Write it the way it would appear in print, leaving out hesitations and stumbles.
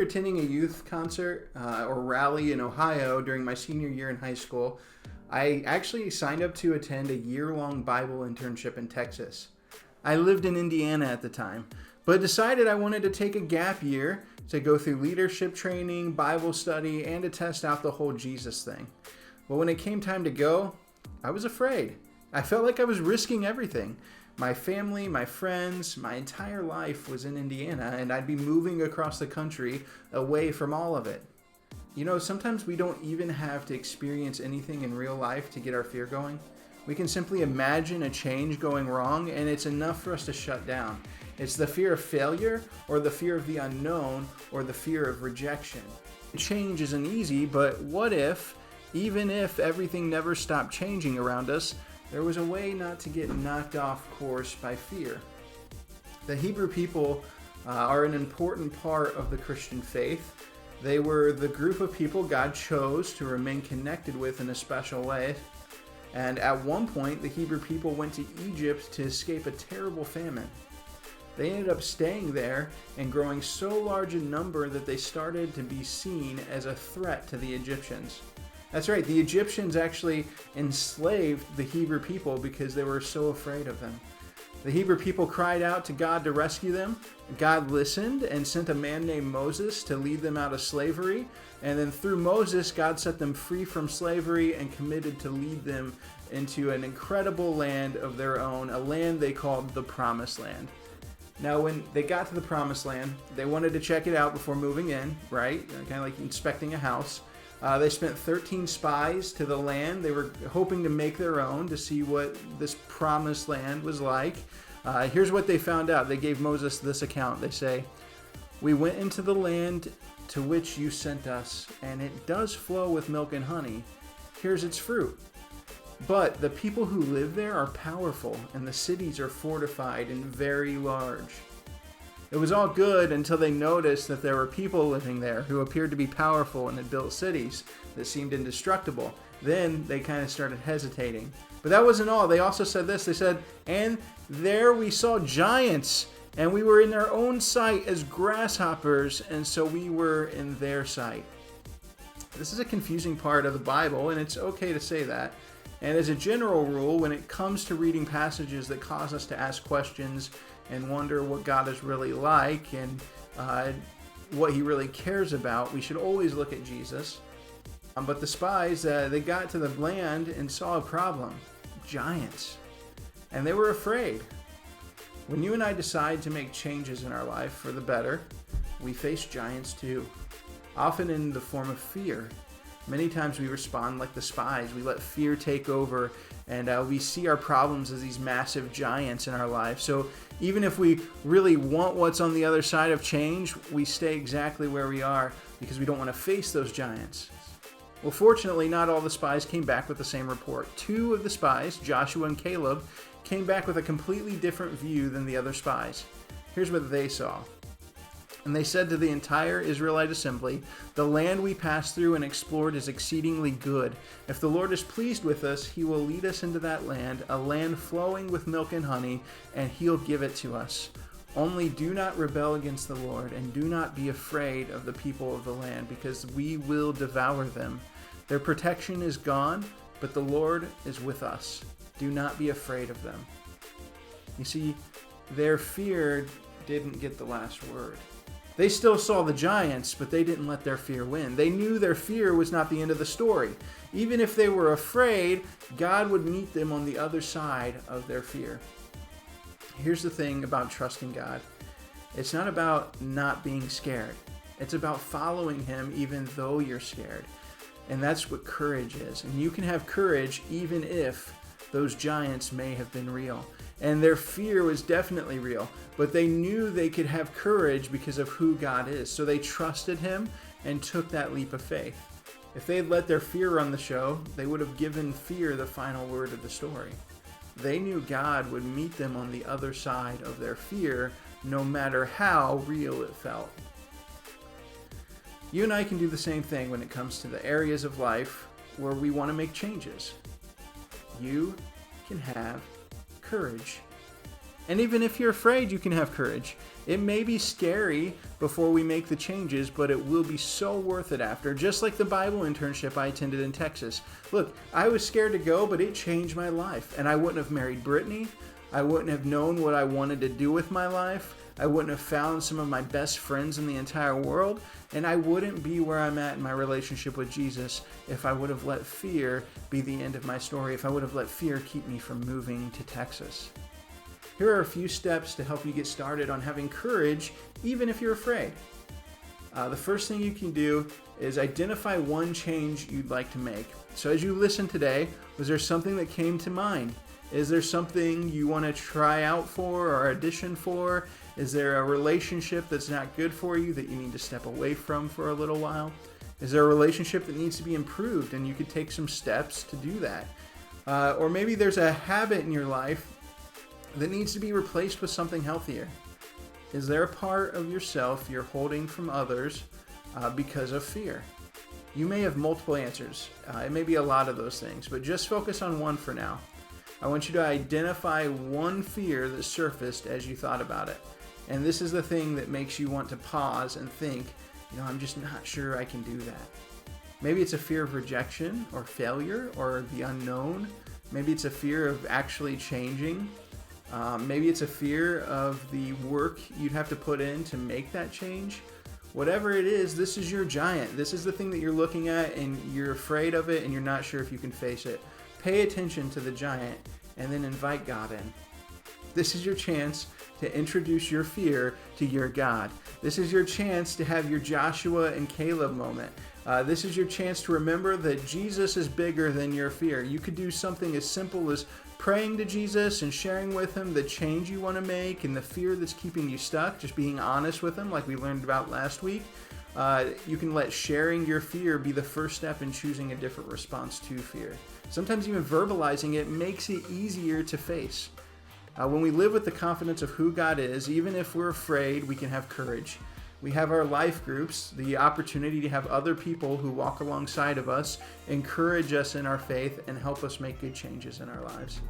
attending a youth concert or rally in Ohio during my senior year in high school, I actually signed up to attend a year-long Bible internship in Texas. I lived in Indiana at the time, but decided I wanted to take a gap year to go through leadership training, Bible study, and to test out the whole Jesus thing. But when it came time to go, I was afraid. I felt like I was risking everything. My family, my friends, my entire life was in Indiana, and I'd be moving across the country away from all of it. You know, sometimes we don't even have to experience anything in real life to get our fear going. We can simply imagine a change going wrong, and it's enough for us to shut down. It's the fear of failure, or the fear of the unknown, or the fear of rejection. Change isn't easy, but what if, even if everything never stopped changing around us, there was a way not to get knocked off course by fear? The Hebrew people are an important part of the Christian faith. They were the group of people God chose to remain connected with in a special way. And at one point, the Hebrew people went to Egypt to escape a terrible famine. They ended up staying there and growing so large in number that they started to be seen as a threat to the Egyptians. That's right, the Egyptians actually enslaved the Hebrew people because they were so afraid of them. The Hebrew people cried out to God to rescue them. God listened and sent a man named Moses to lead them out of slavery. And then through Moses, God set them free from slavery and committed to lead them into an incredible land of their own, a land they called the Promised Land. Now, when they got to the Promised Land, they wanted to check it out before moving in, right? Kind of like inspecting a house. They spent 13 spies to the land. They were hoping to make their own to see what this promised land was like. Here's what they found out. They gave Moses this account. They say, "We went into the land to which you sent us, and it does flow with milk and honey. Here's its fruit. But the people who live there are powerful, and the cities are fortified and very large." It was all good until they noticed that there were people living there who appeared to be powerful and had built cities that seemed indestructible. Then they kind of started hesitating. But that wasn't all. They also said this. They said, "And there we saw giants, and we were in our own sight as grasshoppers, and so we were in their sight." This is a confusing part of the Bible, and it's okay to say that. And as a general rule, when it comes to reading passages that cause us to ask questions and wonder what God is really like and what he really cares about, we should always look at Jesus. But the spies, they got to the land and saw a problem: giants. And they were afraid. When you and I decide to make changes in our life for the better, we face giants too, often in the form of fear. Many times we respond like the spies. We let fear take over, and we see our problems as these massive giants in our life. So even if we really want what's on the other side of change, we stay exactly where we are because we don't want to face those giants. Well, fortunately, not all the spies came back with the same report. 2 of the spies, Joshua and Caleb, came back with a completely different view than the other spies. Here's what they saw. "And they said to the entire Israelite assembly, 'The land we passed through and explored is exceedingly good. If the Lord is pleased with us, he will lead us into that land, a land flowing with milk and honey, and he'll give it to us. Only do not rebel against the Lord, and do not be afraid of the people of the land, because we will devour them. Their protection is gone, but the Lord is with us. Do not be afraid of them.'" You see, their fear didn't get the last word. They still saw the giants, but they didn't let their fear win. They knew their fear was not the end of the story. Even if they were afraid, God would meet them on the other side of their fear. Here's the thing about trusting God. It's not about not being scared. It's about following him even though you're scared. And that's what courage is. And you can have courage even if those giants may have been real. And their fear was definitely real, but they knew they could have courage because of who God is. So they trusted him and took that leap of faith. If they had let their fear run the show, they would have given fear the final word of the story. They knew God would meet them on the other side of their fear, no matter how real it felt. You and I can do the same thing when it comes to the areas of life where we want to make changes. You can have courage. And even if you're afraid, you can have courage. It may be scary before we make the changes, but it will be so worth it after. Just like the Bible internship I attended in Texas. Look, I was scared to go, but it changed my life. And I wouldn't have married Brittany. I wouldn't have known what I wanted to do with my life. I wouldn't have found some of my best friends in the entire world. And I wouldn't be where I'm at in my relationship with Jesus if I would have let fear be the end of my story, if I would have let fear keep me from moving to Texas. Here are a few steps to help you get started on having courage, even if you're afraid. The first thing you can do is identify one change you'd like to make. So as you listen today, was there something that came to mind? Is there something you want to try out for or audition for? Is there a relationship that's not good for you that you need to step away from for a little while? Is there a relationship that needs to be improved and you could take some steps to do that? Or maybe there's a habit in your life that needs to be replaced with something healthier. Is there a part of yourself you're holding from others because of fear? You may have multiple answers. It may be a lot of those things, but just focus on one for now. I want you to identify one fear that surfaced as you thought about it. And this is the thing that makes you want to pause and think, I'm just not sure I can do that. Maybe it's a fear of rejection or failure or the unknown. Maybe it's a fear of actually changing. Maybe it's a fear of the work you'd have to put in to make that change. Whatever it is, this is your giant. This is the thing that you're looking at and you're afraid of it and you're not sure if you can face it. Pay attention to the giant and then invite God in. This is your chance to introduce your fear to your God. This is your chance to have your Joshua and Caleb moment. This is your chance to remember that Jesus is bigger than your fear. You could do something as simple as praying to Jesus and sharing with him the change you want to make and the fear that's keeping you stuck, just being honest with him like we learned about last week. You can let sharing your fear be the first step in choosing a different response to fear. Sometimes even verbalizing it makes it easier to face. When we live with the confidence of who God is, even if we're afraid, we can have courage. We have our life groups, the opportunity to have other people who walk alongside of us, encourage us in our faith, and help us make good changes in our lives.